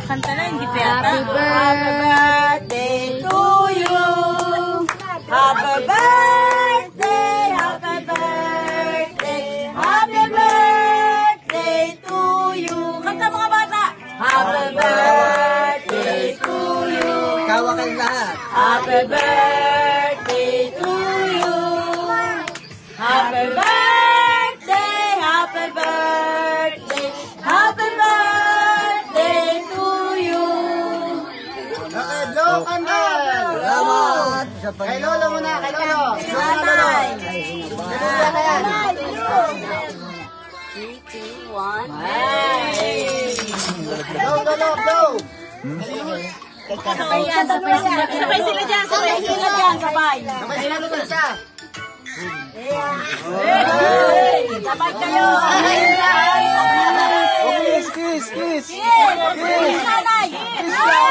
Kanta na, hindi pa yata. Happy birthday to you. Happy birthday, happy birthday, happy birthday to you. Kanta mga bata. Happy birthday to you. Kawa kayo lahat. Happy birthday to you. Happy birthday, happy birthday, happy birthday to you. Okay, blow candle. Salamat. Kay Lolo muna, kay Lolo. Nanay. Nanay. 3, 2, 1. Blow, Lolo, blow. Sabay sila dyan, sabay sila dyan, sabay. Sabay sila naman siya. Sabay kayo. Kiss, kiss, kiss. Kiss, nanay.